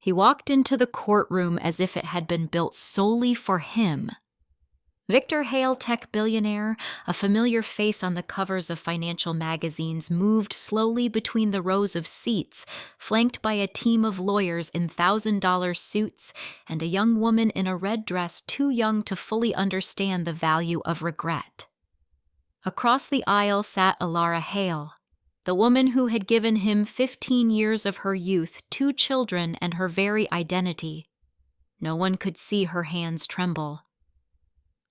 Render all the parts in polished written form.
He walked into the courtroom as if it had been built solely for him. Victor Hale, tech billionaire, a familiar face on the covers of financial magazines, moved slowly between the rows of seats, flanked by a team of lawyers in $1,000 suits and a young woman in a red dress too young to fully understand the value of regret. Across the aisle sat Elara Hale, the woman who had given him 15 years of her youth, 2 children, and her very identity. No one could see her hands tremble.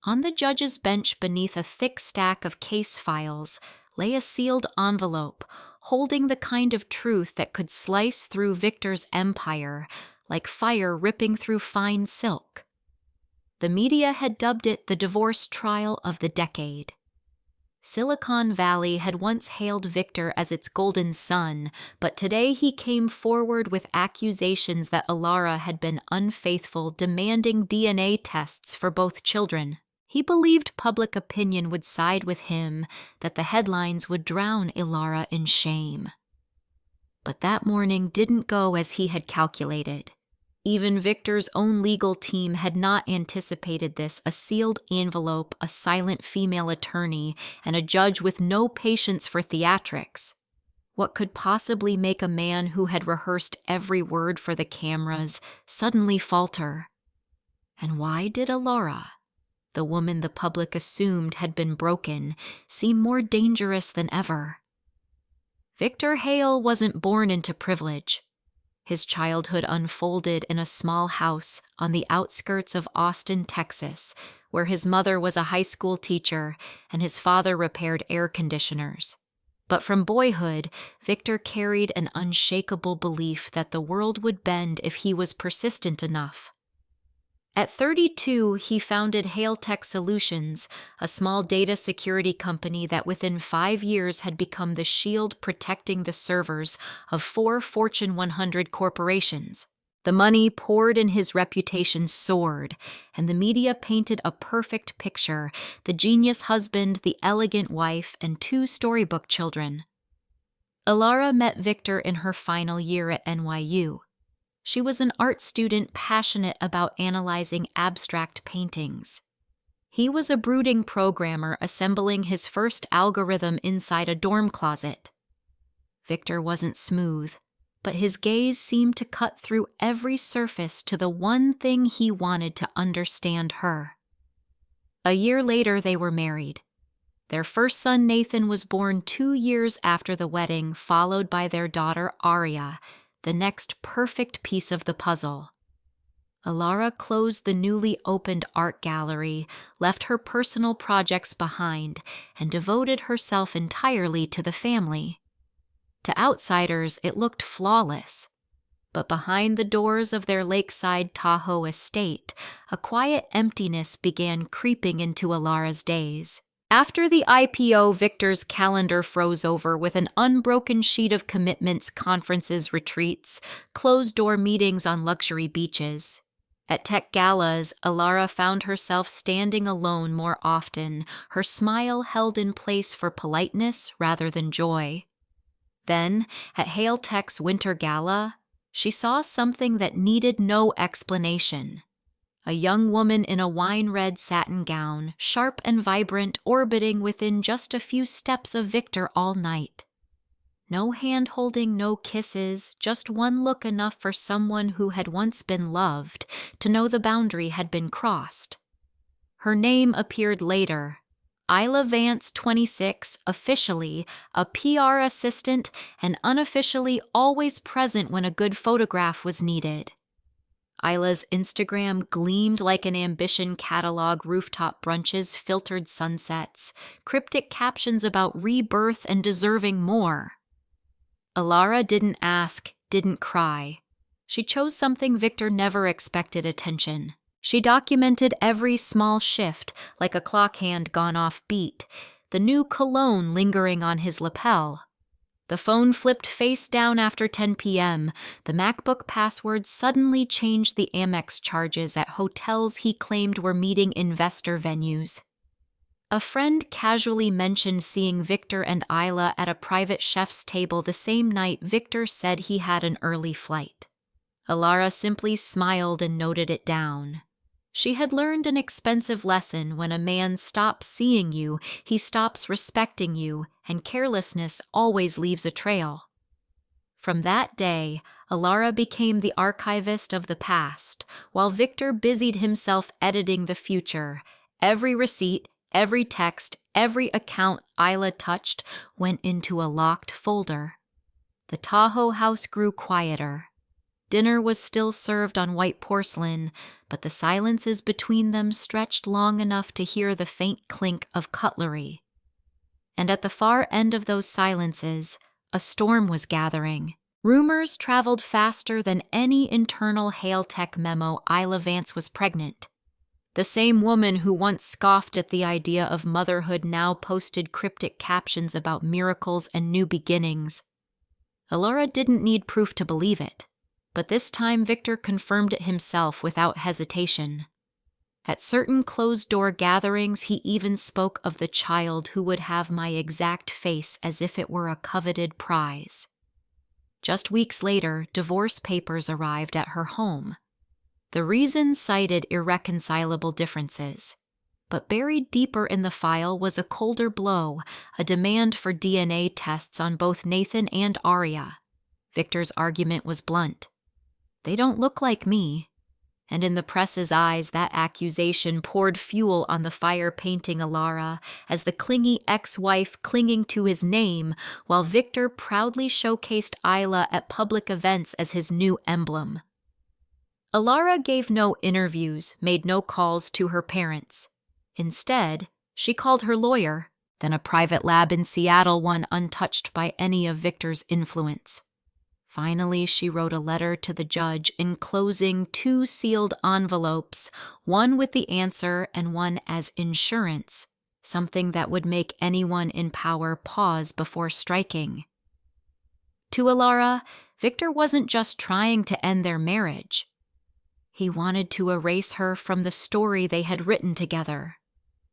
On the judge's bench beneath a thick stack of case files lay a sealed envelope holding the kind of truth that could slice through Victor's empire like fire ripping through fine silk. The media had dubbed it the divorce trial of the decade. Silicon Valley had once hailed Victor as its golden son, but today he came forward with accusations that Elara had been unfaithful, demanding DNA tests for both children. He believed public opinion would side with him, that the headlines would drown Elara in shame. But that morning didn't go as he had calculated. Even Victor's own legal team had not anticipated this, a sealed envelope, a silent female attorney, and a judge with no patience for theatrics. What could possibly make a man who had rehearsed every word for the cameras suddenly falter? And why did Elara, the woman the public assumed had been broken, seem more dangerous than ever? Victor Hale wasn't born into privilege. His childhood unfolded in a small house on the outskirts of Austin, Texas, where his mother was a high school teacher and his father repaired air conditioners. But from boyhood, Victor carried an unshakable belief that the world would bend if he was persistent enough. At 32, he founded Hale Tech Solutions, a small data security company that within 5 years had become the shield protecting the servers of 4 Fortune 100 corporations. The money poured and his reputation soared, and the media painted a perfect picture: the genius husband, the elegant wife, and 2 storybook children. Elara met Victor in her final year at NYU. She was an art student passionate about analyzing abstract paintings. He was a brooding programmer assembling his first algorithm inside a dorm closet. Victor wasn't smooth, but his gaze seemed to cut through every surface to the one thing he wanted to understand her. A year later, they were married. Their first son, Nathan, was born 2 years after the wedding, followed by their daughter, Aria, the next perfect piece of the puzzle. Elara closed the newly opened art gallery, left her personal projects behind, and devoted herself entirely to the family. To outsiders, it looked flawless. But behind the doors of their lakeside Tahoe estate, a quiet emptiness began creeping into Elara's days. After the IPO, Victor's calendar froze over with an unbroken sheet of commitments, conferences, retreats, closed-door meetings on luxury beaches. At tech galas, Elara found herself standing alone more often, her smile held in place for politeness rather than joy. Then, at Hale Tech's Winter Gala, she saw something that needed no explanation. A young woman in a wine-red satin gown, sharp and vibrant, orbiting within just a few steps of Victor all night. No hand-holding, no kisses, just one look enough for someone who had once been loved to know the boundary had been crossed. Her name appeared later. Isla Vance, 26, officially a PR assistant and unofficially always present when a good photograph was needed. Isla's Instagram gleamed like an ambition catalog, rooftop brunches, filtered sunsets, cryptic captions about rebirth and deserving more. Elara didn't ask, didn't cry. She chose something Victor never expected attention. She documented every small shift, like a clock hand gone off beat, the new cologne lingering on his lapel. The phone flipped face down after 10 p.m. The MacBook password suddenly changed the Amex charges at hotels he claimed were meeting investor venues. A friend casually mentioned seeing Victor and Isla at a private chef's table the same night Victor said he had an early flight. Elara simply smiled and noted it down. She had learned an expensive lesson: when a man stops seeing you, he stops respecting you, and carelessness always leaves a trail. From that day, Elara became the archivist of the past, while Victor busied himself editing the future. Every receipt, every text, every account Isla touched went into a locked folder. The Tahoe house grew quieter. Dinner was still served on white porcelain, but the silences between them stretched long enough to hear the faint clink of cutlery. And at the far end of those silences, a storm was gathering. Rumors traveled faster than any internal Hale Tech memo Isla Vance was pregnant. The same woman who once scoffed at the idea of motherhood now posted cryptic captions about miracles and new beginnings. Elara didn't need proof to believe it, but this time Victor confirmed it himself without hesitation. At certain closed-door gatherings, he even spoke of the child who would have my exact face as if it were a coveted prize. Just weeks later, divorce papers arrived at her home. The reason cited irreconcilable differences, but buried deeper in the file was a colder blow, a demand for DNA tests on both Nathan and Aria. Victor's argument was blunt. They don't look like me. And in the press's eyes, that accusation poured fuel on the fire, painting Elara as the clingy ex-wife clinging to his name, while Victor proudly showcased Isla at public events as his new emblem. Elara gave no interviews, made no calls to her parents. Instead, she called her lawyer, then a private lab in Seattle, one untouched by any of Victor's influence. Finally, she wrote a letter to the judge enclosing 2 sealed envelopes, one with the answer and one as insurance, something that would make anyone in power pause before striking. To Elara, Victor wasn't just trying to end their marriage. He wanted to erase her from the story they had written together.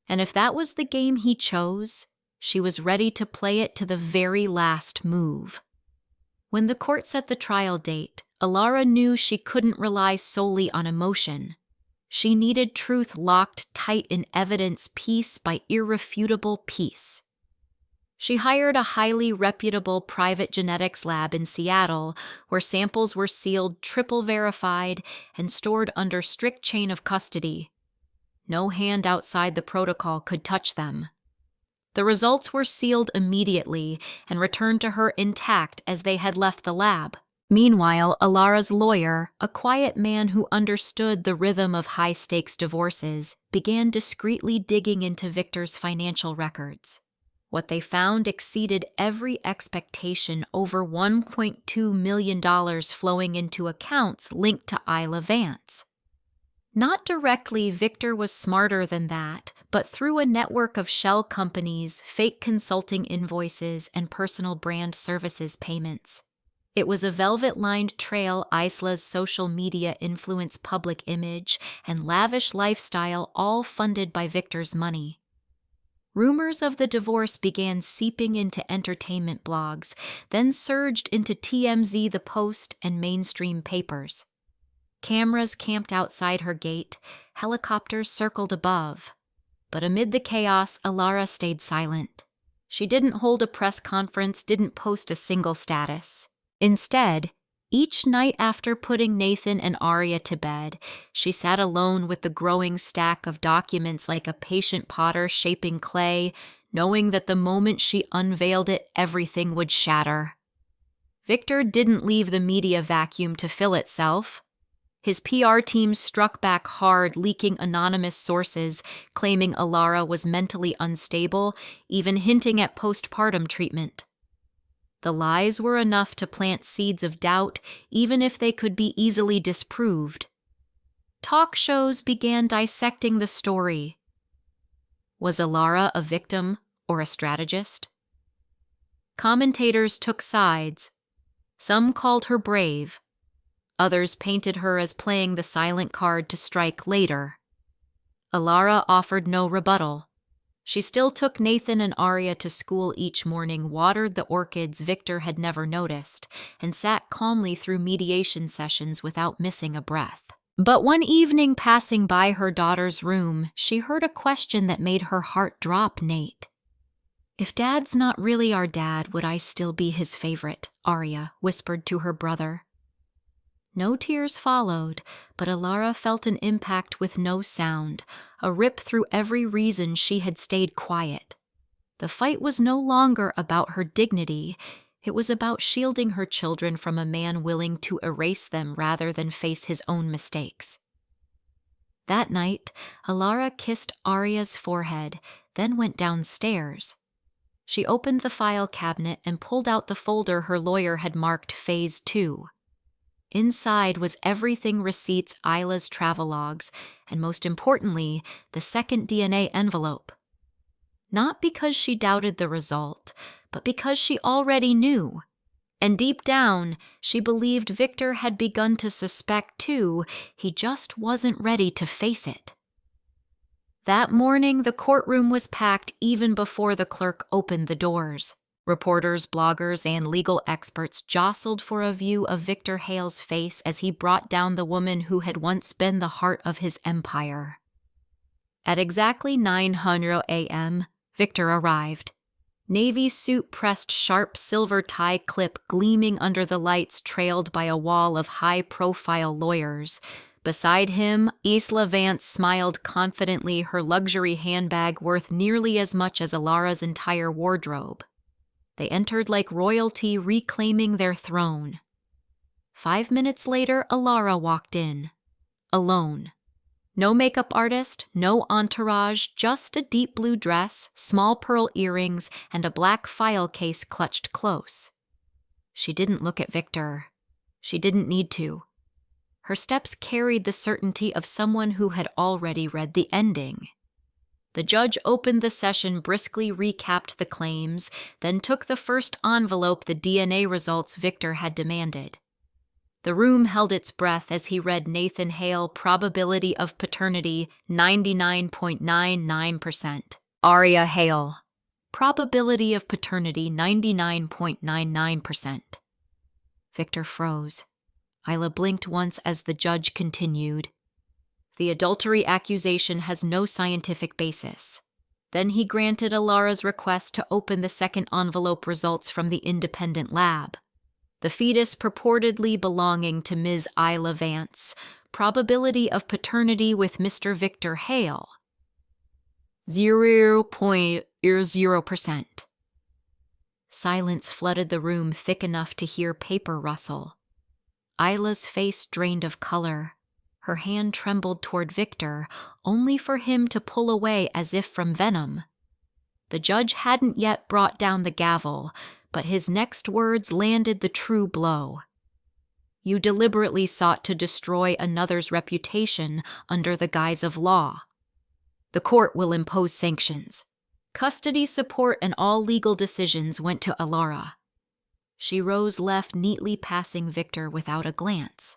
And if that was the game he chose, she was ready to play it to the very last move. When the court set the trial date, Elara knew she couldn't rely solely on emotion. She needed truth locked tight in evidence, piece by irrefutable piece. She hired a highly reputable private genetics lab in Seattle, where samples were sealed, triple verified, and stored under strict chain of custody. No hand outside the protocol could touch them. The results were sealed immediately and returned to her intact as they had left the lab. Meanwhile, Elara's lawyer, a quiet man who understood the rhythm of high-stakes divorces, began discreetly digging into Victor's financial records. What they found exceeded every expectation: over $1.2 million flowing into accounts linked to Isla Vance. Not directly, Victor was smarter than that, but through a network of shell companies, fake consulting invoices, and personal brand services payments. It was a velvet-lined trail Isla's social media influence, public image, and lavish lifestyle, all funded by Victor's money. Rumors of the divorce began seeping into entertainment blogs, then surged into TMZ, The Post, and mainstream papers. Cameras camped outside her gate, helicopters circled above. But amid the chaos, Elara stayed silent. She didn't hold a press conference, didn't post a single status. Instead, each night after putting Nathan and Aria to bed, she sat alone with the growing stack of documents like a patient potter shaping clay, knowing that the moment she unveiled it, everything would shatter. Victor didn't leave the media vacuum to fill itself. His PR team struck back hard, leaking anonymous sources, claiming Elara was mentally unstable, even hinting at postpartum treatment. The lies were enough to plant seeds of doubt, even if they could be easily disproved. Talk shows began dissecting the story. Was Elara a victim or a strategist? Commentators took sides. Some called her brave. Others painted her as playing the silent card to strike later. Elara offered no rebuttal. She still took Nathan and Arya to school each morning, watered the orchids Victor had never noticed, and sat calmly through mediation sessions without missing a breath. But one evening passing by her daughter's room, she heard a question that made her heart drop. Nate. "If Dad's not really our dad, would I still be his favorite?" Arya whispered to her brother. No tears followed, but Elara felt an impact with no sound, a rip through every reason she had stayed quiet. The fight was no longer about her dignity. It was about shielding her children from a man willing to erase them rather than face his own mistakes. That night, Elara kissed Arya's forehead, then went downstairs. She opened the file cabinet and pulled out the folder her lawyer had marked Phase 2. Inside was everything receipts, Isla's travelogues, and most importantly, the second DNA envelope. Not because she doubted the result, but because she already knew. And deep down, she believed Victor had begun to suspect too, he just wasn't ready to face it. That morning, the courtroom was packed even before the clerk opened the doors. Reporters, bloggers, and legal experts jostled for a view of Victor Hale's face as he brought down the woman who had once been the heart of his empire. At exactly 9:00 a.m., Victor arrived. Navy suit pressed sharp silver tie clip gleaming under the lights trailed by a wall of high-profile lawyers. Beside him, Isla Vance smiled confidently, her luxury handbag worth nearly as much as Elara's entire wardrobe. They entered like royalty reclaiming their throne. 5 minutes later, Elara walked in. Alone. No makeup artist, no entourage, just a deep blue dress, small pearl earrings, and a black file case clutched close. She didn't look at Victor. She didn't need to. Her steps carried the certainty of someone who had already read the ending. The judge opened the session, briskly recapped the claims, then took the first envelope, the DNA results Victor had demanded. The room held its breath as he read Nathan Hale, probability of paternity 99.99%. Arya Hale, probability of paternity 99.99%. Victor froze. Isla blinked once as the judge continued. The adultery accusation has no scientific basis. Then he granted Elara's request to open the second envelope results from the independent lab. The fetus purportedly belonging to Ms. Isla Vance, probability of paternity with Mr. Victor Hale, 0.0%. Silence flooded the room thick enough to hear paper rustle. Isla's face drained of color. Her hand trembled toward Victor, only for him to pull away as if from venom. The judge hadn't yet brought down the gavel, but his next words landed the true blow. You deliberately sought to destroy another's reputation under the guise of law. The court will impose sanctions. Custody support and all legal decisions went to Elara. She rose left, neatly passing Victor without a glance.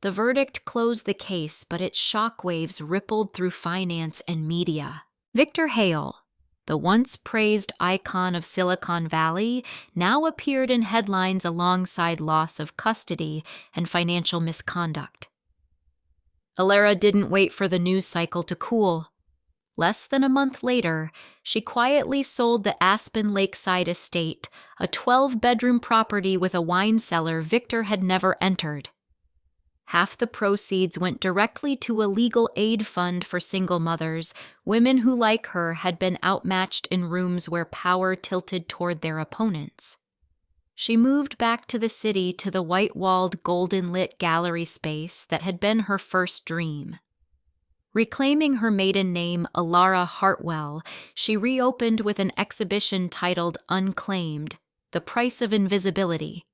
The verdict closed the case, but its shockwaves rippled through finance and media. Victor Hale, the once praised icon of Silicon Valley, now appeared in headlines alongside loss of custody and financial misconduct. Elara didn't wait for the news cycle to cool. Less than a month later, she quietly sold the Aspen Lakeside estate, a 12-bedroom property with a wine cellar Victor had never entered. Half the proceeds went directly to a legal aid fund for single mothers, women who, like her, had been outmatched in rooms where power tilted toward their opponents. She moved back to the city, to the white-walled, golden-lit gallery space that had been her first dream. Reclaiming her maiden name, Elara Hartwell, she reopened with an exhibition titled Unclaimed, The Price of Invisibility.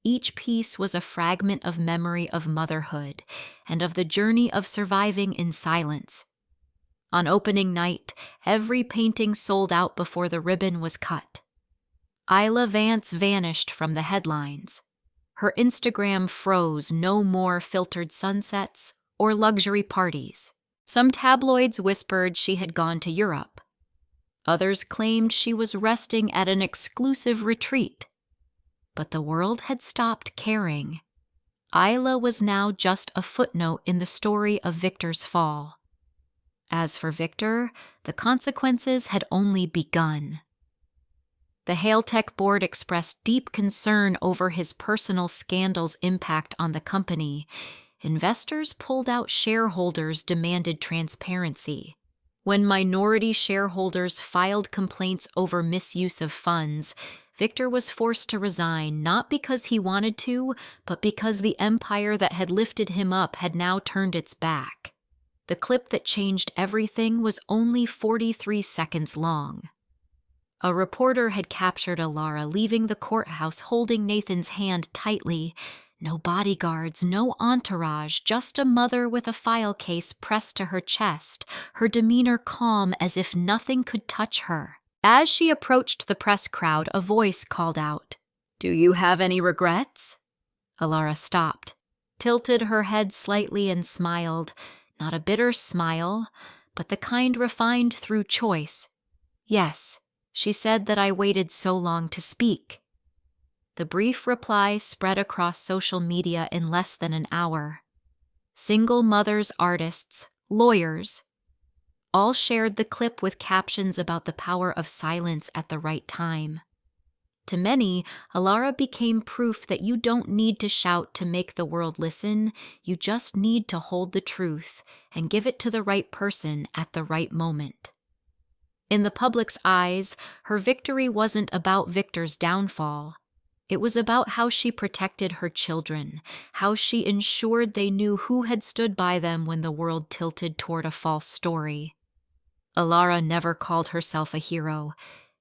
Each piece was a fragment of memory of motherhood and of the journey of surviving in silence. On opening night, every painting sold out before the ribbon was cut. Isla Vance vanished from the headlines. Her Instagram froze, no more filtered sunsets or luxury parties. Some tabloids whispered she had gone to Europe. Others claimed she was resting at an exclusive retreat. But the world had stopped caring. Isla was now just a footnote in the story of Victor's fall. As for Victor, the consequences had only begun. The Hale Tech board expressed deep concern over his personal scandal's impact on the company. Investors pulled out, shareholders demanded transparency. When minority shareholders filed complaints over misuse of funds, Victor was forced to resign, not because he wanted to, but because the empire that had lifted him up had now turned its back. The clip that changed everything was only 43 seconds long. A reporter had captured Elara leaving the courthouse holding Nathan's hand tightly. No bodyguards, no entourage, just a mother with a file case pressed to her chest, her demeanor calm as if nothing could touch her. As she approached the press crowd, a voice called out, "Do you have any regrets?" Elara stopped, tilted her head slightly and smiled, not a bitter smile, but the kind refined through choice. "Yes, she said that I waited so long to speak." The brief reply spread across social media in less than an hour. Single mothers, artists, lawyers, all shared the clip with captions about the power of silence at the right time. To many, Elara became proof that you don't need to shout to make the world listen, you just need to hold the truth and give it to the right person at the right moment. In the public's eyes, her victory wasn't about Victor's downfall. It was about how she protected her children, how she ensured they knew who had stood by them when the world tilted toward a false story. Elara never called herself a hero.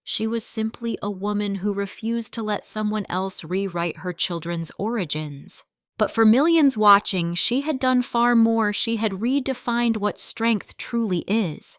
She was simply a woman who refused to let someone else rewrite her children's origins. But for millions watching, she had done far more. She had redefined what strength truly is.